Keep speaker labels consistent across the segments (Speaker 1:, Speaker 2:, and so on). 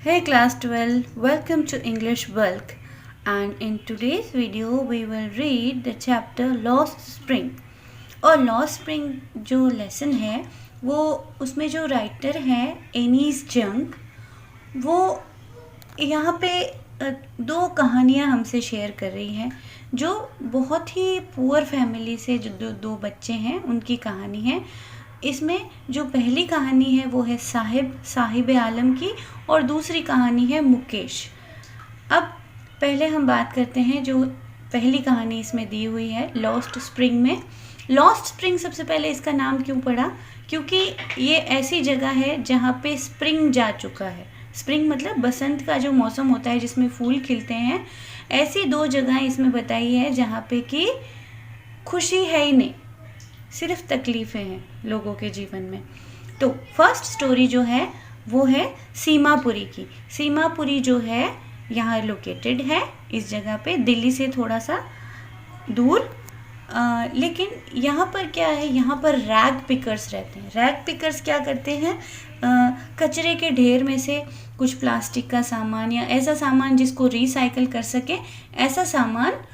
Speaker 1: Hey class 12, welcome to English Bulk, and in today's video we will read the chapter Lost Spring. और Lost Spring जो lesson है वो उसमें जो writer है एनीस जंग, वो यहाँ पे दो कहानियाँ हमसे शेयर कर रही हैं जो बहुत ही पुअर फैमिली से जो दो बच्चे हैं उनकी कहानी है। इसमें जो पहली कहानी है वो है साहिब आलम की और दूसरी कहानी है मुकेश। अब पहले हम बात करते हैं जो पहली कहानी इसमें दी हुई है लॉस्ट स्प्रिंग में। लॉस्ट स्प्रिंग सबसे पहले इसका नाम क्यों पड़ा, क्योंकि ये ऐसी जगह है जहाँ पे स्प्रिंग जा चुका है। स्प्रिंग मतलब बसंत का जो मौसम होता है जिसमें फूल खिलते हैं, ऐसी दो जगह इसमें बताई है जहाँ पे कि खुशी है ही नहीं, सिर्फ तकलीफ़ें हैं लोगों के जीवन में। तो फर्स्ट स्टोरी जो है वो है सीमापुरी की। सीमापुरी जो है यहाँ लोकेटेड है इस जगह पे, दिल्ली से थोड़ा सा दूर। लेकिन यहाँ पर क्या है, यहाँ पर रैग पिकर्स रहते हैं। रैग पिकर्स क्या करते हैं, कचरे के ढेर में से कुछ प्लास्टिक का सामान या ऐसा सामान जिसको रिसाइकल कर सके, ऐसा सामान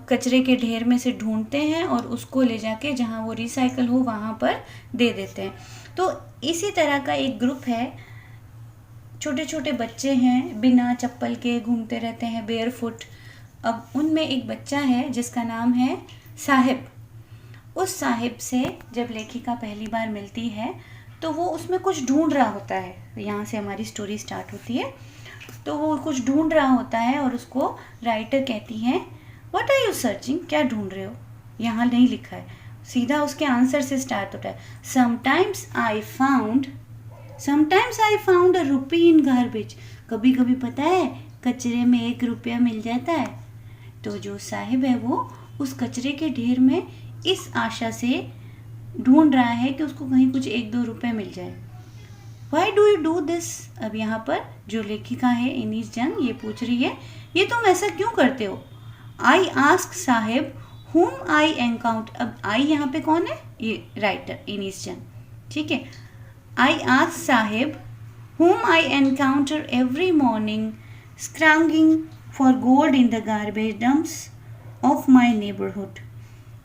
Speaker 1: कचरे के ढेर में से ढूंढते हैं और उसको ले जाके जहाँ वो रिसाइकल हो वहाँ पर दे देते हैं। तो इसी तरह का एक ग्रुप है, छोटे छोटे बच्चे हैं, बिना चप्पल के घूमते रहते हैं बेयरफुट। अब उनमें एक बच्चा है जिसका नाम है साहिब। उस साहिब से जब लेखिका पहली बार मिलती है तो वो उसमें कुछ ढूंढ रहा होता है। यहाँ से हमारी स्टोरी स्टार्ट होती है। तो वो कुछ ढूंढ रहा होता है और उसको राइटर कहती है, व्हाट आर यू सर्चिंग, क्या ढूंढ रहे हो। यहाँ नहीं लिखा है, सीधा उसके आंसर से स्टार्ट होता है। Sometimes I found a rupee in garbage. कभी कभी पता है कचरे में 1 रुपया मिल जाता है। तो जो साहिब है वो उस कचरे के ढेर में इस आशा से ढूंढ रहा है कि उसको कहीं कुछ 1-2 रुपये मिल जाए। Y do you do this. अब यहाँ पर जो लेखिका है इनीस जंग ये पूछ रही है, ये तुम ऐसा क्यों करते हो। I ask Sahib whom I encounter। अब आई यहाँ पे कौन है, ये राइटर इनीस जंग, ठीक है। I ask Sahib whom I encounter every morning scrounging for gold in the garbage dumps of my neighborhood।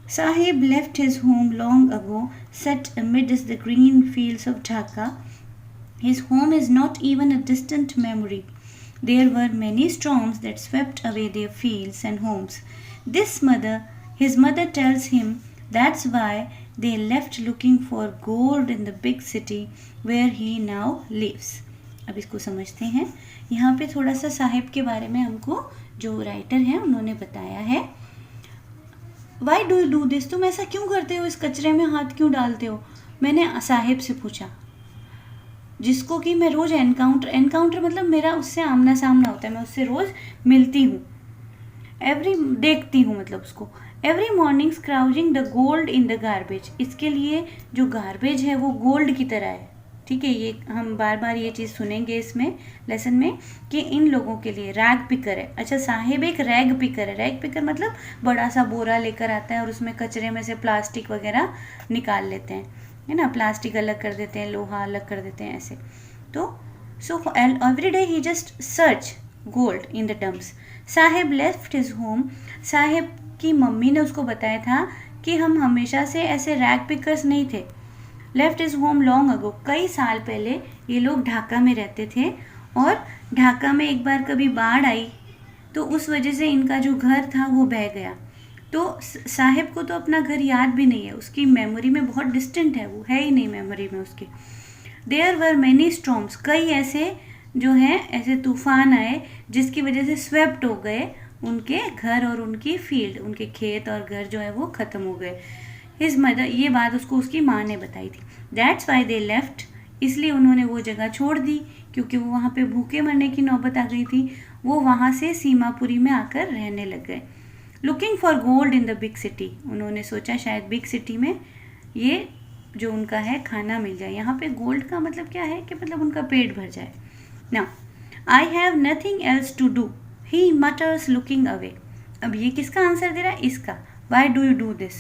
Speaker 1: Sahib left his home long ago, set amidst the green fields of Dhaka. His home is not even a distant memory. There were many storms that swept away their fields and homes. His mother tells him that's why they left looking for gold in the big city where he now lives. अब इसको समझते हैं। यहाँ पे थोड़ा सा साहिब के बारे में हमको जो राइटर हैं उन्होंने बताया है। Y do you do this, तुम ऐसा क्यों करते हो, इस कचरे में हाथ क्यों डालते हो। मैंने साहिब से पूछा, जिसको कि मैं रोज़ एनकाउंटर मतलब मेरा उससे आमना सामना होता है, मैं उससे रोज़ मिलती हूँ, देखती हूँ मतलब उसको। Every morning scrounging the gold in the garbage. इसके लिए जो गार्बेज है वो गोल्ड की तरह है, ठीक है। ये हम बार बार ये चीज़ सुनेंगे इसमें लेसन में कि इन लोगों के लिए रैग पिकर है। अच्छा, साहिब एक रैग पिकर है। रैग पिकर मतलब बड़ा सा बोरा लेकर आता है और उसमें कचरे में से प्लास्टिक वगैरह निकाल लेते हैं, है ना। प्लास्टिक अलग कर देते हैं, लोहा अलग कर देते हैं, ऐसे। तो so every day he just search gold in the dumps. Sahib left his home. Sahib की मम्मी ने उसको बताया था कि हम हमेशा से ऐसे रैग पिकर्स नहीं थे। Left is home long ago, कई साल पहले ये लोग ढाका में रहते थे और ढाका में एक बार कभी बाढ़ आई तो उस वजह से इनका जो घर था वो बह गया। तो साहिब को तो अपना घर याद भी नहीं है, उसकी मेमोरी में बहुत डिस्टेंट है, वो है ही नहीं मेमोरी में उसकी। देयर वर मैनी स्टॉर्म्स, कई ऐसे जो हैं ऐसे तूफान आए जिसकी वजह से स्वेप्ट हो गए उनके घर और उनकी फील्ड, उनके खेत और घर जो है वो ख़त्म हो गए। हिज मदर, ये बात उसको उसकी माँ ने बताई थी। दैट्स वाई दे लेफ्ट, इसलिए उन्होंने वो जगह छोड़ दी क्योंकि वो वहाँ पे भूखे मरने की नौबत आ गई थी। वो वहाँ से सीमापुरी में आकर रहने लग गए। Looking for gold in the big city, उन्होंने सोचा शायद बिग सिटी में ये जो उनका है खाना मिल जाए। यहाँ पे गोल्ड का मतलब क्या है कि मतलब उनका पेट भर जाए ना। I have nothing else to do, he mutters looking away. अब ये किसका आंसर दे रहा है, इसका। Why do you do this,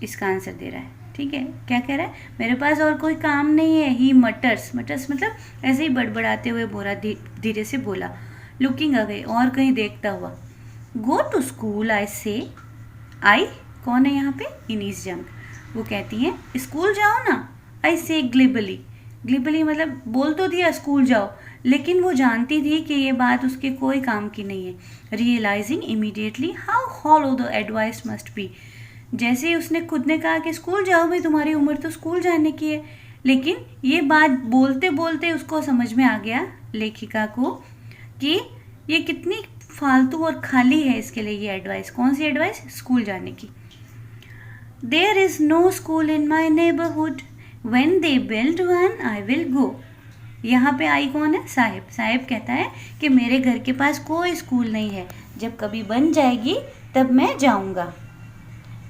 Speaker 1: इसका आंसर दे रहा है। ठीक है, क्या कह रहा है, मेरे पास और कोई काम नहीं है। ही मटर्स, मटर्स मतलब ऐसे ही बड़बड़ाते हुए बोला, धीरे से बोला। लुकिंग अवे, और कहीं देखता हुआ। गो टू स्कूल आई से, आई कौन है यहाँ पे, इनीस जंग। वो कहती हैं स्कूल जाओ ना। आई से ग्लिबली, ग्लिबली मतलब बोल तो दिया स्कूल जाओ, लेकिन वो जानती थी कि ये बात उसके कोई काम की नहीं है। Realising immediately how hollow the advice must be, जैसे ही उसने खुद ने कहा कि स्कूल जाओ भाई, तुम्हारी उम्र तो स्कूल जाने की है, लेकिन ये बात बोलते बोलते उसको समझ में आ गया, लेखिका को, कि ये कितनी फालतू और खाली है इसके लिए ये एडवाइस। कौन सी एडवाइस, स्कूल जाने की। There is no school in my neighbourhood, when they build one I will go. यहाँ पे आई कौन है, साहिब। साहिब कहता है कि मेरे घर के पास कोई स्कूल नहीं है, जब कभी बन जाएगी तब मैं जाऊँगा।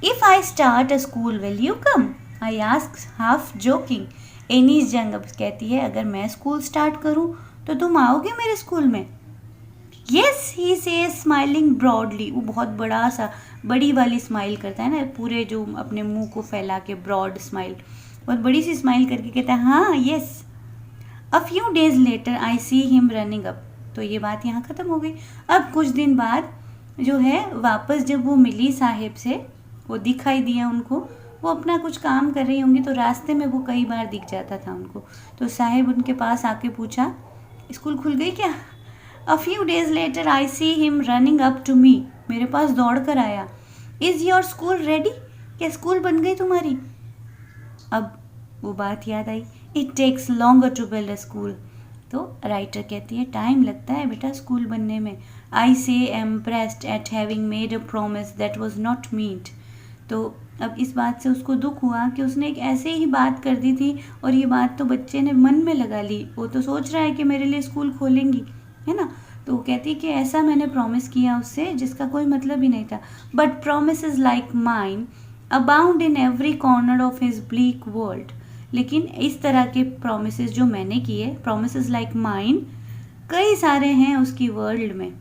Speaker 1: If I start a school, will you come? I asked half joking. Annie's जंग अब कहती है अगर मैं स्कूल स्टार्ट करूं तो तुम आओगे मेरे स्कूल में? Yes, he says smiling broadly. वो बहुत बड़ा सा, बड़ी वाली स्माइल करता है ना, पूरे जो अपने मुंह को फैला के, ब्रॉड स्माइल, बहुत बड़ी सी स्माइल करके कहता है हाँ yes. A few days later I see him running up. तो ये बात यहाँ ख़त्म हो गई। अब कुछ दिन बाद जो है वापस जब वो मिली साहिब से, वो दिखाई दिया उनको, वो अपना कुछ काम कर रही होंगी, तो रास्ते में वो कई बार दिख जाता था उनको। तो साहिब उनके पास आके पूछा स्कूल खुल गई क्या? A few days later I see him running up to me, मेरे पास दौड़ कर आया। इज़ योर स्कूल रेडी, क्या स्कूल बन गई तुम्हारी? अब वो बात याद आई, it takes longer to build a school. तो राइटर कहती है टाइम लगता है बेटा स्कूल बनने में। I say impressed at having made a promise that was not meet. तो अब इस बात से उसको दुख हुआ कि उसने एक ऐसे ही बात कर दी थी, और ये बात तो बच्चे ने मन में लगा ली। वो तो सोच रहा है कि मेरे लिए स्कूल खोलेंगी, है ना। तो वो कहती कि ऐसा मैंने प्रॉमिस किया उससे जिसका कोई मतलब ही नहीं था। But promise is like mine abound in every corner of his bleak world. लेकिन इस तरह के प्रॉमिसेस जो मैंने किए, प्रॉमिसेस लाइक माइन, कई सारे हैं उसकी वर्ल्ड में,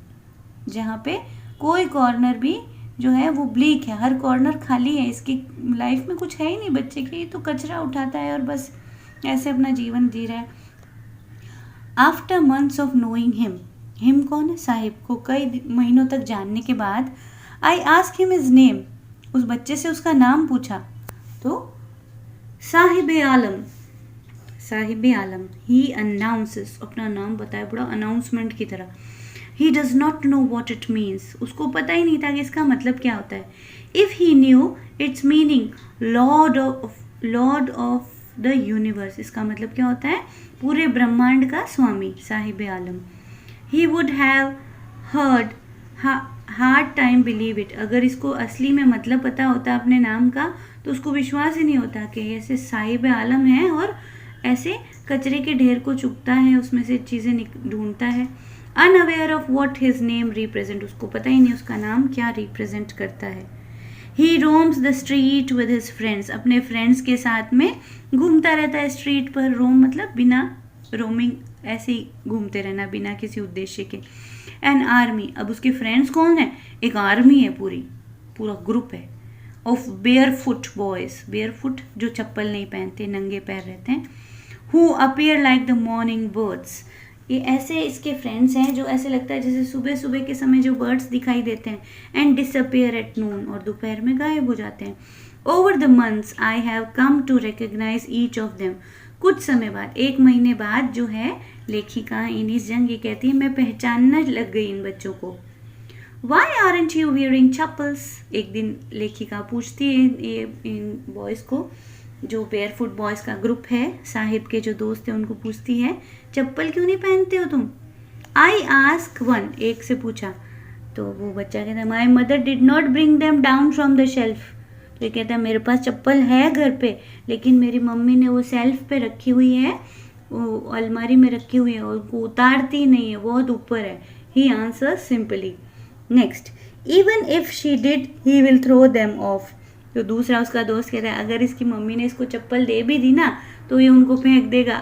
Speaker 1: जहाँ पे कोई कॉर्नर भी जो है वो ब्लीक है, हर कॉर्नर खाली है, इसकी लाइफ में कुछ है ही नहीं बच्चे की, तो कचरा उठाता है और बस ऐसे अपना जीवन जी रहा है। After months of knowing him, him कौन है, साहिब को कई महीनों तक जानने के बाद, I ask him his name, उस बच्चे से उसका नाम पूछा, तो साहिब आलम, साहिब आलम। ही अनाउंसेस, अपना नाम बताया, बड़ा अनाउंसमेंट की तरह। He does not know what it means. उसको पता ही नहीं था कि इसका मतलब क्या होता है। If he knew its meaning, Lord of the universe, इसका मतलब क्या होता है, पूरे ब्रह्मांड का स्वामी, साहिब आलम। He would have heard hard time believe it. अगर इसको असली में मतलब पता होता अपने नाम का, तो उसको विश्वास ही नहीं होता कि ऐसे साहिब आलम है और ऐसे कचरे के ढेर को चुगता है, उसमें से चीज़ें ढूंढता है। Unaware of what his name represent, उसको पता ही नहीं उसका नाम क्या रिप्रेजेंट करता है। He roams the street with his friends, अपने फ्रेंड्स के साथ में घूमता रहता है स्ट्रीट पर। रोम मतलब बिना, रोमिंग ऐसे ही घूमते रहना बिना किसी उद्देश्य के। एन आर्मी, अब उसके फ्रेंड्स कौन है, एक आर्मी है, पूरा ग्रुप है। Of bear foot boys, bear foot जो चप्पल नहीं पहनते, नंगे पैर रहते हैं। Who appear like the morning birds, ये ऐसे इसके फ्रेंड्स हैं जो ऐसे लगता है जैसे सुबह सुबह के समय जो बर्ड्स दिखाई देते हैं। एंड डिसअपियर एट नून, और दोपहर में गायब हो जाते हैं। Over the months I have come to recognise each of them, कुछ समय बाद, 1 महीने बाद जो है लेखिका इनीस जंग ये कहती है मैं पहचानने लग गई इन बच्चों को। Why aren't you wearing chappals, एक दिन लेखिका पूछती है इन बॉयज़ को, जो बेयरफुट बॉयज़ का ग्रुप है, साहिब के जो दोस्त हैं उनको पूछती है चप्पल क्यों नहीं पहनते हो तुम? आई आस्क वन, एक से पूछा, तो वो बच्चा कहता है my mother did not bring them down from the shelf. तो ये कहता है मेरे पास चप्पल है घर पे, लेकिन मेरी मम्मी ने वो शेल्फ पे रखी हुई है, वो अलमारी में रखी हुई है, और उनको उतारती नहीं है, बहुत ऊपर है। He answers simply. Next, even if she did he will throw them off. तो दूसरा उसका दोस्त कहता है अगर इसकी मम्मी ने इसको चप्पल दे भी दी ना तो ये उनको फेंक देगा।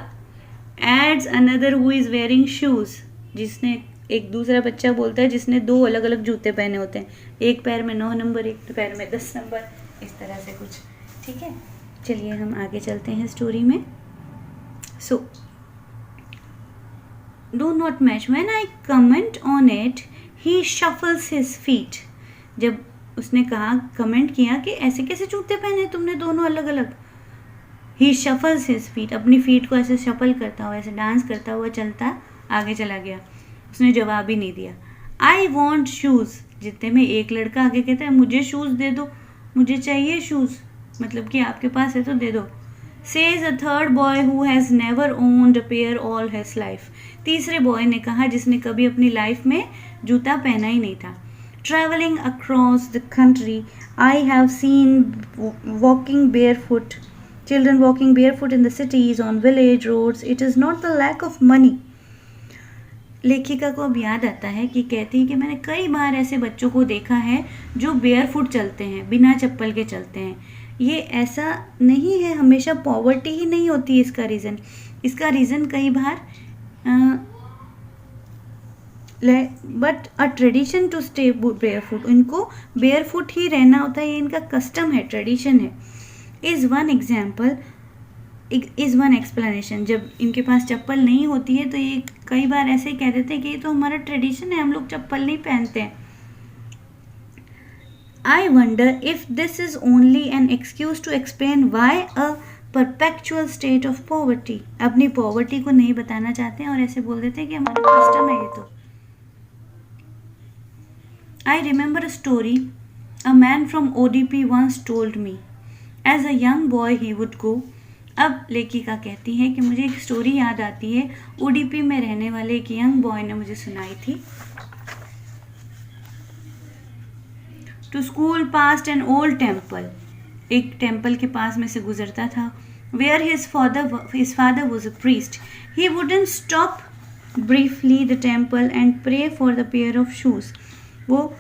Speaker 1: Ads another who is wearing shoes, जिसने, एक दूसरा बच्चा बोलता है जिसने 2 अलग अलग जूते पहने होते हैं, एक पैर में 9 नंबर, एक पैर में 10 नंबर, इस तरह से कुछ। ठीक है, चलिए हम आगे चलते हैं स्टोरी में. So do not match. When I comment on it he shuffles his feet. जब उसने कहा, कमेंट किया कि ऐसे कैसे जूते पहने तुमने दोनों अलग अलग. ही शफल्स हिज फीट. अपनी फीट को ऐसे शफल करता हुआ, ऐसे डांस करता हुआ चलता आगे चला गया. उसने जवाब ही नहीं दिया. I want shoes. जितने में एक लड़का आगे कहता है मुझे शूज़ दे दो, मुझे चाहिए शूज़, मतलब कि आपके पास है तो दे दो. Says a third boy who has never owned a pair all his life. तीसरे बॉय ने कहा जिसने कभी अपनी लाइफ में जूता पहना ही नहीं था. Travelling across the country I have seen walking barefoot, children walking barefoot in the cities, on village roads. It is not the lack of money. लेखिका को अब याद आता है कि कहती है कि मैंने कई बार ऐसे बच्चों को देखा है जो बेयरफुट चलते हैं, बिना चप्पल के चलते हैं. ये ऐसा नहीं है, हमेशा पॉवर्टी ही नहीं होती है इसका रीज़न कई बार but a tradition to stay barefoot. इनको बेयरफुट ही रहना होता है, ये इनका कस्टम है, ट्रेडिशन है. Is one example, is one explanation. जब इनके पास चप्पल नहीं होती है तो ये कई बार ऐसे ही कह देते हैं कि ये तो हमारा ट्रेडिशन है, हम लोग चप्पल नहीं पहनते हैं. I wonder if this is only an excuse to explain why a perpetual state of poverty. अपनी पॉवर्टी को नहीं बताना चाहते हैं और ऐसे बोल देते हैं कि हमारा कस्टम है ये तो. I remember a story a man from ODP once told me. As a young boy he would go. अब लेखिका कहती है कि मुझे एक स्टोरी याद आती है, ODP में रहने वाले एक यंग बॉय ने मुझे सुनाई थी. To school past an old temple. एक टेम्पल के पास में से गुजरता था. Where his father was a priest. He wouldn't stop briefly the temple and pray for the pair of shoes. वो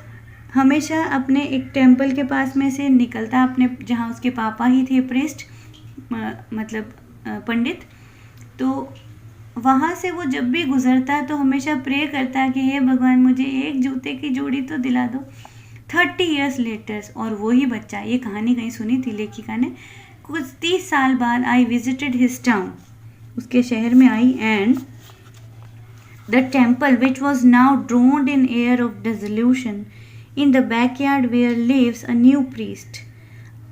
Speaker 1: हमेशा अपने एक टेम्पल के पास में से निकलता, अपने जहाँ उसके पापा ही थे प्रीस्ट, मतलब पंडित, तो वहाँ से वो जब भी गुजरता तो हमेशा प्रे करता कि हे भगवान मुझे एक जूते की जोड़ी तो दिला दो. 30 years later, और वही बच्चा, ये कहानी कहीं सुनी थी लेखिका ने, कुछ 30 साल बाद आई विजिटेड हिज टाउन. उसके शहर में I and the temple which was now drowned in air of dissolution. In the backyard where lives a new priest.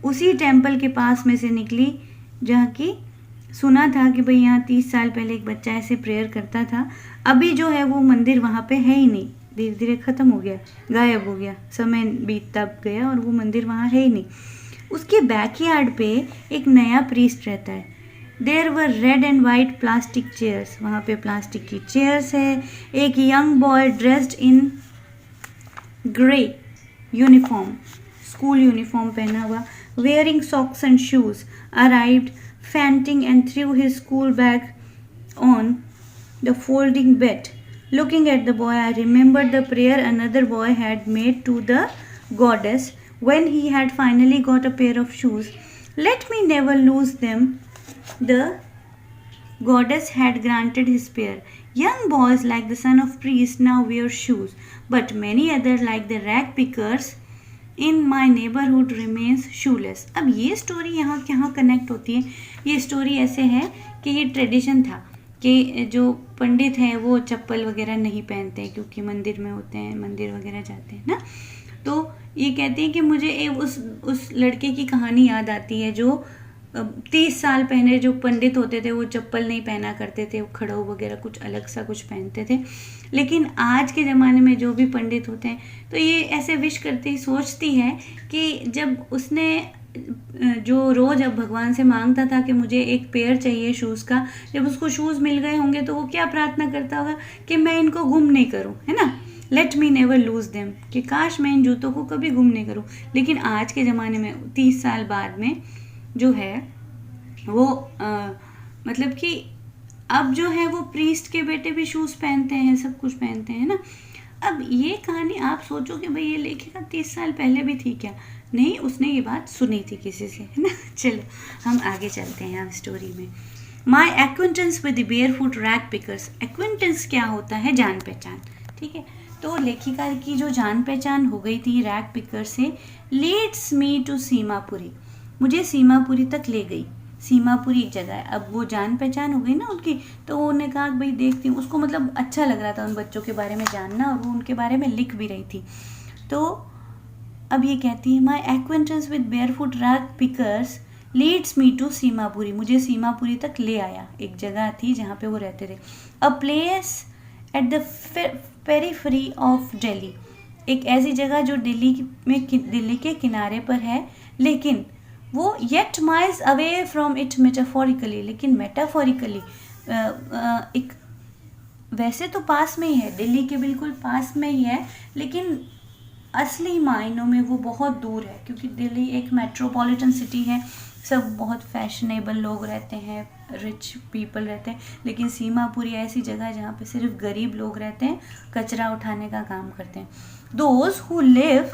Speaker 1: उसी टेम्पल के पास में से निकली जहाँ की सुना था कि भाई यहाँ 30 साल पहले एक बच्चा ऐसे प्रेयर करता था. अभी जो है वो मंदिर वहाँ पे है ही नहीं, धीरे धीरे ख़त्म हो गया, गायब हो गया, समय बीतता गया और वो मंदिर वहाँ है ही नहीं. उसके बैकयार्ड पे एक नया प्रीस्ट रहता है. There were red and white plastic chairs. वहाँ पे प्लास्टिक की चेयर्स है. एक young boy dressed in grey uniform, school uniform पहना हुआ, wearing socks and shoes, arrived fainting and threw his school bag on the folding bed. Looking at the boy, I remembered the prayer another boy had made to the goddess when he had finally got a pair of shoes. Let me never lose them. The goddess had granted his prayer. Young boys like the son of priest now wear shoes, but many others like the rag pickers in my neighborhood remains shoeless. अब ये story यहाँ कहाँ connect होती है? ये story ऐसे है कि ये ट्रेडिशन था कि जो पंडित हैं वो चप्पल वगैरह नहीं पहनते हैं क्योंकि मंदिर में होते हैं, मंदिर वगैरह जाते हैं ना. तो ये कहते हैं कि मुझे उस लड़के की कहानी याद आती है जो 30 साल पहले जो पंडित होते थे वो चप्पल नहीं पहना करते थे, वो खड़ाऊ वगैरह कुछ अलग सा कुछ पहनते थे. लेकिन आज के ज़माने में जो भी पंडित होते हैं तो ये ऐसे विश करती सोचती है कि जब उसने जो रोज़ अब भगवान से मांगता था कि मुझे एक पेयर चाहिए शूज़ का, जब उसको शूज़ मिल गए होंगे तो वो क्या प्रार्थना करता होगा कि मैं इनको गुम नहीं करूं, है ना. Let me never loose them, कि काश मैं इन जूतों को कभी गुम नहीं करूं. लेकिन आज के ज़माने में 30 साल बाद में जो है वो मतलब कि अब जो है वो प्रीस्ट के बेटे भी शूज़ पहनते हैं, सब कुछ पहनते हैं ना. अब ये कहानी आप सोचो कि भाई ये लेखिका 30 साल पहले भी थी क्या? नहीं, उसने ये बात सुनी थी किसी से, है ना. चलो हम आगे चलते हैं अब स्टोरी में. My acquaintance with the barefoot rag pickers. Acquaintance क्या होता है? जान पहचान, ठीक है. तो लेखिका की जो जान पहचान हो गई थी रैग पिकर से, लीड्स मी टू सीमापुरी. मुझे सीमापुरी तक ले गई। सीमापुरी एक जगह है, अब वो जान पहचान हो गई ना उनकी, तो उन्होंने कहा भाई देखती हूँ, उसको मतलब अच्छा लग रहा था उन बच्चों के बारे में जानना, और वो उनके बारे में लिख भी रही थी। तो अब ये कहती है my acquaintance with barefoot rag pickers leads me to Seemapuri, मुझे सीमापुरी तक ले आया। एक जगह थी जहाँ पे वो रहते थे। A place at the periphery of Delhi, एक ऐसी जगह जो दिल्ली के किनारे पर है, लेकिन वो yet miles away from it metaphorically, लेकिन मेटाफोरिकली एक वैसे तो पास में ही है, दिल्ली के बिल्कुल पास में ही है, लेकिन असली मायनों में वो बहुत दूर है, क्योंकि दिल्ली एक मेट्रोपॉलिटन सिटी है, सब बहुत फैशनेबल लोग रहते हैं, रिच पीपल रहते हैं। लेकिन सीमापुरी ऐसी जगह है जहाँ पे सिर्फ गरीब लोग रहते हैं, कचरा उठाने का काम करते हैं। Those who live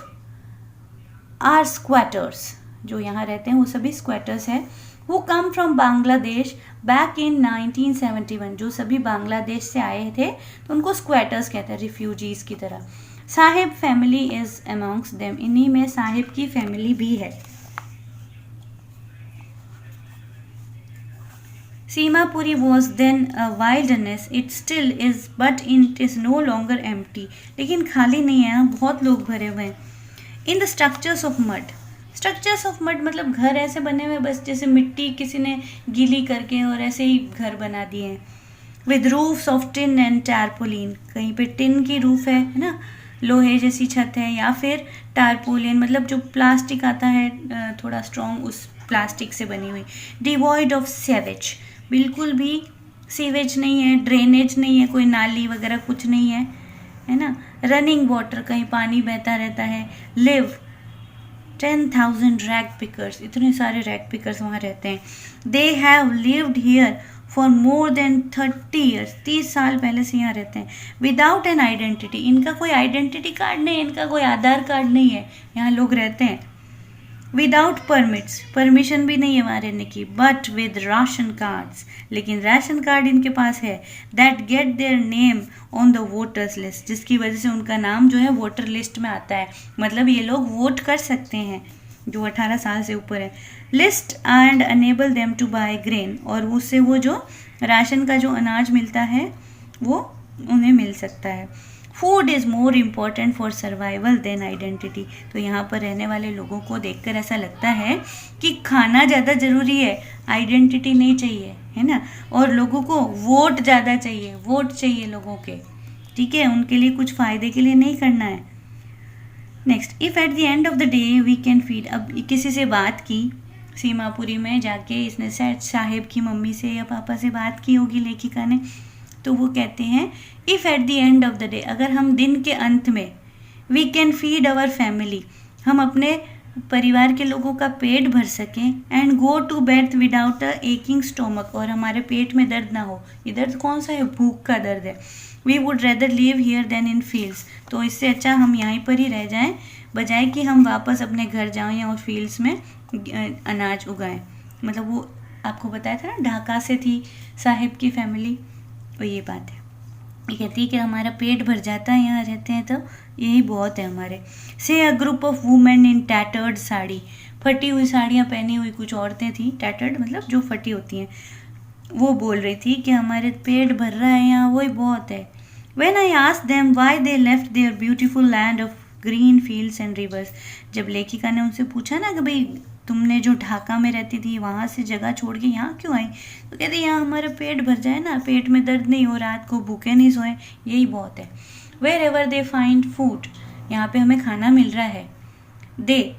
Speaker 1: are squatters, जो यहाँ रहते हैं वो सभी स्क्वाटर्स हैं। Who come from Bangladesh back in 1971, जो सभी बांग्लादेश से आए थे, तो उनको स्क्वाटर्स कहते हैं, रिफ्यूजीज की तरह। Sahib family is amongst them, इन्हीं में साहिब की फैमिली भी है। Seemapuri was then a wilderness, it still is, but it is no longer empty, लेकिन खाली नहीं है, बहुत लोग भरे हुए हैं। In the structures of mud, structures of mud मतलब घर ऐसे बने हुए बस जैसे मिट्टी किसी ने गीली करके और ऐसे ही घर बना दिए हैं। With roofs of tin and tarpaulin, कहीं पे टिन की रूफ है ना, लोहे जैसी छत है, या फिर टारपोलिन मतलब जो प्लास्टिक आता है थोड़ा स्ट्रॉन्ग, उस प्लास्टिक से बनी हुई। डिवॉइड ऑफ सेवेज, बिल्कुल भी सीवेज नहीं है, ड्रेनेज नहीं है, कोई नाली वगैरह कुछ नहीं है ना। रनिंग वाटर, कहीं पानी बहता रहता है। लिव 10,000 रैग पिकर्स, इतने सारे रैग पिकर्स वहाँ रहते हैं। They have lived here for more than 30 years, 30 साल पहले से यहाँ रहते हैं। विदाउट एन आइडेंटिटी, इनका कोई आइडेंटिटी कार्ड नहीं है, इनका कोई आधार कार्ड नहीं है, यहाँ लोग रहते हैं। विदाउट परमिट्स, परमिशन भी नहीं है वहाँ रहने की। बट विद राशन कार्ड्स, लेकिन राशन कार्ड इनके पास है। That get their name on the voters list, जिसकी वजह से उनका नाम जो है वोटर लिस्ट में आता है, मतलब ये लोग वोट कर सकते हैं जो 18 साल से ऊपर है। List and enable them to buy grain, और उससे वो जो राशन का जो अनाज मिलता है वो उन्हें मिल सकता है। Food is more important for survival than identity, तो यहाँ पर रहने वाले लोगों को देखकर ऐसा लगता है कि खाना ज़्यादा ज़रूरी है, आइडेंटिटी नहीं चाहिए, है ना। और लोगों को वोट ज़्यादा चाहिए, वोट चाहिए लोगों के, ठीक है, उनके लिए कुछ फ़ायदे के लिए नहीं करना है। Next, if at the end of the day we can feed, अब किसी से बात की सीमापुरी में जाके, इसने शायद साहिब की मम्मी से या पापा से बात की होगी लेखिका ने, तो वो कहते हैं if at the end of the day, अगर हम दिन के अंत में we can feed our family, हम अपने परिवार के लोगों का पेट भर सकें, and go to bed without a aching stomach, और हमारे पेट में दर्द ना हो। ये दर्द कौन सा है? भूख का दर्द है। We would rather live here than in fields, तो इससे अच्छा हम यहीं पर ही रह जाएं, बजाय कि हम वापस अपने घर जाएं या फील्ड्स में अनाज उगाएं। मतलब वो आपको बताया था ना, ढाका से थी साहिब की फैमिली, तो ये बात है। ये कहती है कि हमारा पेट भर जाता है यहाँ रहते हैं तो यही बहुत है हमारे। से a group of women in tattered sari, फटी हुई साड़ियाँ पहनी हुई कुछ औरतें थी, टैटर्ड मतलब जो फटी होती हैं, वो बोल रही थी कि हमारे पेट भर रहा है यहाँ, वही बहुत है। When I asked them why they left their beautiful land of green fields and rivers, जब लेखिका ने उनसे पूछा ना कि भाई तुमने जो ढाका में रहती थी वहाँ से जगह छोड़ के यहाँ क्यों आई, तो कहते यहाँ हमारा पेट भर जाए ना, पेट में दर्द नहीं हो, रात को भूखे नहीं सोए, यही बहुत है। Wherever they find food, यहाँ पे हमें खाना मिल रहा है। दे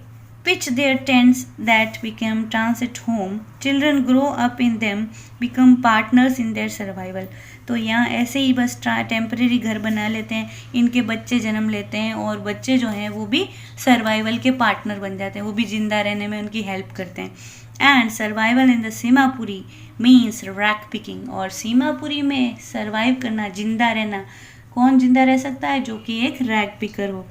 Speaker 1: pitch their tents that become transit home, children grow up in them, become partners in their survival, तो यहाँ ऐसे ही बस टेम्परेरी घर बना लेते हैं, इनके बच्चे जन्म लेते हैं और बच्चे जो हैं वो भी सर्वाइवल के पार्टनर बन जाते हैं, वो भी जिंदा रहने में उनकी हेल्प करते हैं। And survival in the Seemapuri means rag picking, और सीमापुरी में सर्वाइव करना, जिंदा रहना, कौन जिंदा रह सकता है? जो कि एक रैक पिकर हो।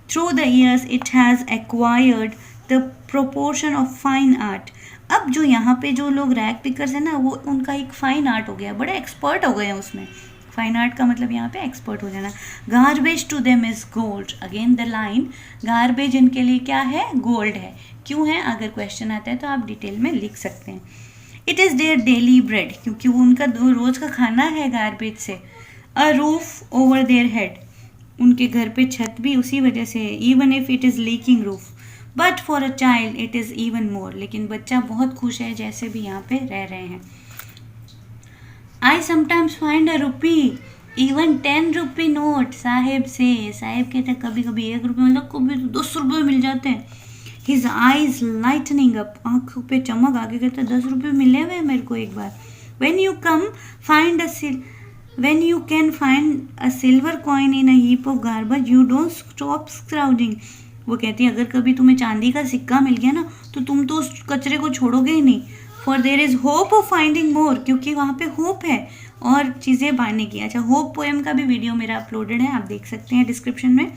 Speaker 1: Through the years it has acquired the proportion of fine art, अब जो यहाँ पे जो लोग रैग पिकर्स हैं ना, वो उनका एक फाइन आर्ट हो गया, बड़े एक्सपर्ट हो गए हैं उसमें। फाइन आर्ट का मतलब यहाँ पे एक्सपर्ट हो जाना। Garbage to them is gold, again the line, garbage इनके लिए क्या है, गोल्ड है। क्यों है, अगर क्वेश्चन आता है तो आप डिटेल में लिख सकते हैं। It is their daily bread, क्योंकि वो उनका रोज का खाना है गार्बेज से। A roof over their head, उनके घर पे छत भी उसी वजह से है। Even if it is leaking roof, but for a child it is even more, लेकिन बच्चा बहुत खुश है जैसे भी यहाँ पे रह रहे हैं। I sometimes find a rupee, even 10 rupee note Saheb से, साहेब कहते हैं कभी कभी 1 रुपये मतलब कभी 10 रुपये मिल जाते हैं। हिज आईज लाइटनिंग अप, आंखों पे चमक आगे कहते हैं 10 रुपये मिले हुए मेरे को एक बार। When you can find a silver coin in a heap of garbage, you don't stop scrounging. वो कहती है अगर कभी तुम्हें चांदी का सिक्का मिल गया ना तो तुम तो उस कचरे को छोड़ोगे ही नहीं। For there is hope of finding more, क्योंकि वहाँ पे होप है और चीज़ें पाने की। अच्छा, होप पोएम का भी वीडियो मेरा अपलोडेड है, आप देख सकते हैं डिस्क्रिप्शन में।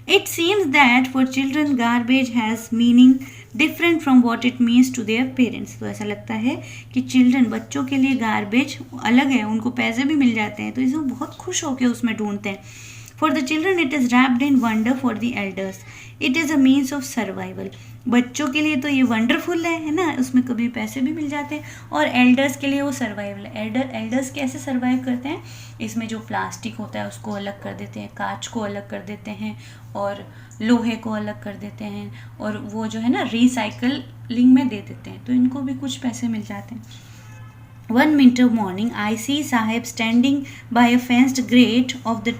Speaker 1: It seems that for children garbage has meaning different from what it means to their parents. तो ऐसा लगता है कि चिल्ड्रन, बच्चों के लिए गार्बेज अलग है, उनको पैसे भी मिल जाते हैं तो इसे बहुत खुश होकर उसमें ढूंढते हैं। For the children it is wrapped in wonder, for the elders it is a means of survival. बच्चों के लिए तो ये वंडरफुल है ना, उसमें कभी पैसे भी मिल जाते हैं, और एल्डर्स के लिए वो सर्वाइवल है। एल्डर्स कैसे सर्वाइव करते हैं, इसमें जो प्लास्टिक होता है उसको अलग कर देते हैं, कांच को अलग कर देते हैं और लोहे को अलग कर देते हैं, और वो जो है ना रिसाइकलिंग में दे देते हैं, तो इनको भी कुछ पैसे मिल जाते हैं। One winter morning, I see Saheb standing by a fenced gate of the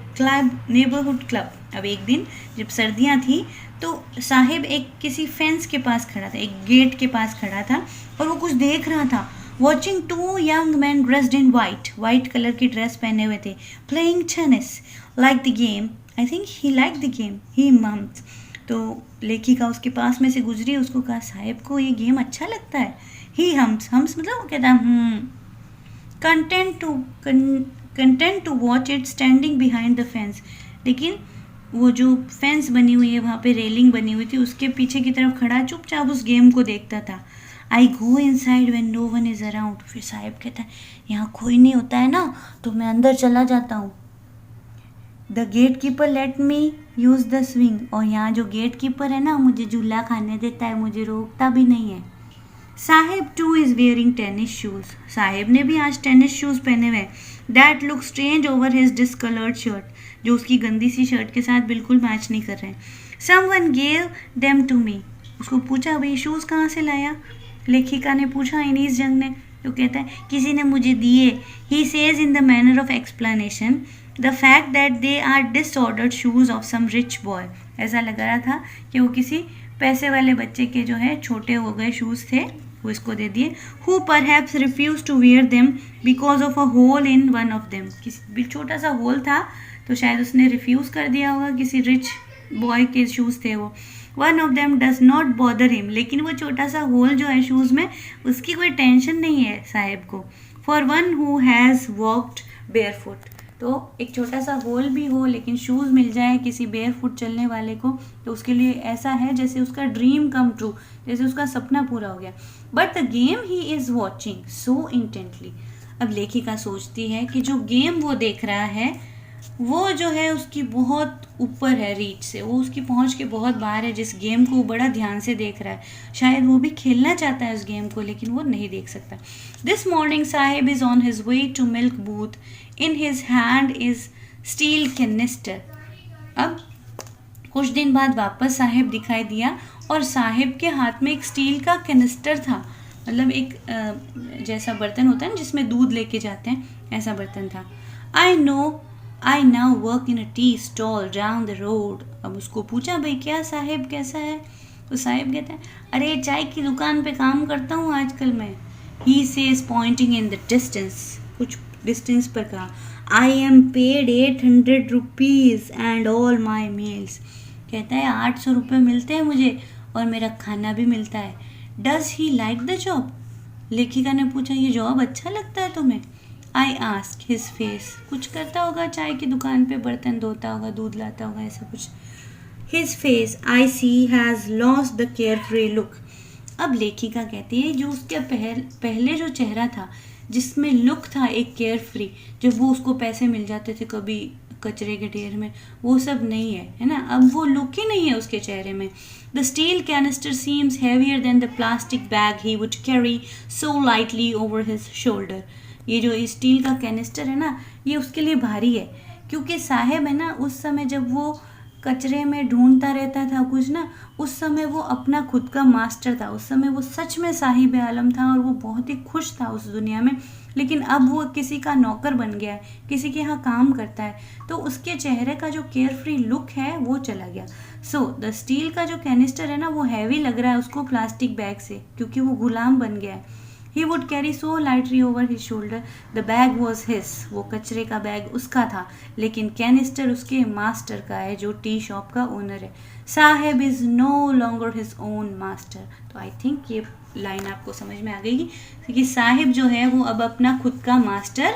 Speaker 1: neighborhood club. अब एक दिन जब सर्दियाँ थी तो साहेब एक किसी फेंस के पास खड़ा था, एक गेट के पास खड़ा था और वो कुछ देख रहा था। Watching two young men dressed in white colour की ड्रेस पहने हुए थे, playing tennis like the game. I think he liked the game. He mummed. तो लेखिका उसके पास में से गुजरी, उसको कहा साहेब को ये गेम अच्छा लगता है। He hums मतलब वो कहता है content to watch it standing behind the fence. लेकिन वो जो फेंस बनी हुई है, वहाँ पे रेलिंग बनी हुई थी, उसके पीछे की तरफ खड़ा चुपचाप उस गेम को देखता था। I go inside when no one is around. फिर साहिब कहता है यहाँ कोई नहीं होता है ना तो मैं अंदर चला जाता हूँ। The gatekeeper let me use the swing. और यहाँ जो गेट कीपर है ना मुझे झूला खाने देता है, मुझे रोकता भी नहीं है। Saheb too is wearing tennis shoes, Saheb ने भी आज टेनिस शूज पहने हुए हैं। That look strange over his discoloured shirt, जो उसकी गंदी सी शर्ट के साथ बिल्कुल मैच नहीं कर रहे हैं। Someone gave them to me, उसको पूछा भाई शूज कहाँ से लाया, लेखिका ने पूछा इनीस जंग ने, तो कहता है किसी ने मुझे दिए। He says in the manner of explanation the fact that they are disordered shoes of some rich boy. ऐसा लग रहा था कि वो किसी पैसे वाले बच्चे के जो है छोटे हो गए शूज़ थे, वो इसको दे दिए। Who perhaps refuse to wear them because of a hole in one of them, किसी छोटा सा होल था तो शायद उसने रिफ्यूज़ कर दिया होगा, किसी रिच बॉय के शूज़ थे वो। One of them does not bother him, लेकिन वो छोटा सा होल जो है शूज़ में उसकी कोई टेंशन नहीं है साहेब को। For one who has walked barefoot, तो एक छोटा सा होल भी हो लेकिन शूज़ मिल जाए किसी बेयर फुट चलने वाले को तो उसके लिए ऐसा है जैसे उसका ड्रीम कम ट्रू, जैसे उसका सपना पूरा हो गया। But the game he is watching so intently, अब लेखिका सोचती है कि जो गेम वो देख रहा है वो जो है उसकी बहुत ऊपर है रीच से, वो उसकी पहुंच के बहुत बाहर है। जिस गेम को वो बड़ा ध्यान से देख रहा है, शायद वो भी खेलना चाहता है उस गेम को लेकिन वो नहीं देख सकता। This morning Saheb is on his way to milk booth, in his hand is steel canister. अब कुछ दिन बाद वापस साहिब दिखाई दिया और साहिब के हाथ में एक स्टील का कैनिस्टर था, मतलब एक जैसा बर्तन होता है ना जिसमें दूध लेके जाते हैं, ऐसा बर्तन था। I now work in a tea stall down the road. अब उसको पूछा भाई क्या साहिब कैसा है, तो साहिब कहते हैं अरे चाय की दुकान पे काम करता हूँ आजकल मैं। He says pointing in the distance, कुछ डिस्टेंस पर कहा। I am paid 800 rupees and all my meals, कहता है 800 रुपये मिलते हैं मुझे और मेरा खाना भी मिलता है। Does he like the job, लेखिका ने पूछा ये जॉब अच्छा लगता है तुम्हें। आई आस्क हिज फेस, कुछ करता होगा चाय की दुकान पे, बर्तन धोता होगा, दूध लाता होगा, ऐसा कुछ। His face I see has lost the carefree look. अब लेखिका कहती है जो उसके पहले जो चेहरा था जिसमें लुक था एक केयर फ्री, जब वो उसको पैसे मिल जाते थे कभी कचरे के ढेर में, वो सब नहीं है ना, अब वो लुक ही नहीं है उसके चेहरे में. The steel canister seems heavier than the plastic bag he would carry so lightly over his shoulder. ये जो स्टील का कैनिस्टर है ना, ये उसके लिए भारी है, क्योंकि साहेब है ना, उस समय जब वो कचरे में ढूंढता रहता था कुछ ना, उस समय वो अपना खुद का मास्टर था, उस समय वो सच में साहिब आलम था और वो बहुत ही खुश था उस दुनिया में. लेकिन अब वो किसी का नौकर बन गया है, किसी के यहाँ काम करता है, तो उसके चेहरे का जो केयर फ्री लुक है वो चला गया. सो द स्टील का जो कैनिस्टर है ना, वो हैवी लग रहा है उसको प्लास्टिक बैग से, क्योंकि वो गुलाम बन गया है. He would carry so lightly over his shoulder. The bag was his. वो कचरे का बैग उसका था, लेकिन कैनिस्टर उसके मास्टर का है, जो टी शॉप का ओनर है. Saheb is no longer his own master. तो आई थिंक ये लाइन आपको समझ में आ गई कि साहिब जो है वो अब अपना खुद का मास्टर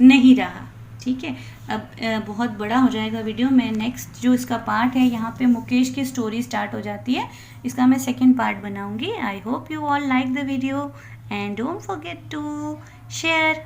Speaker 1: नहीं रहा. ठीक है, अब बहुत बड़ा हो जाएगा वीडियो. मैं नेक्स्ट जो इसका पार्ट है, यहाँ पे मुकेश की स्टोरी स्टार्ट हो जाती है, इसका मैं सेकेंड पार्ट बनाऊंगी. I hope you all like the video and don't forget to share,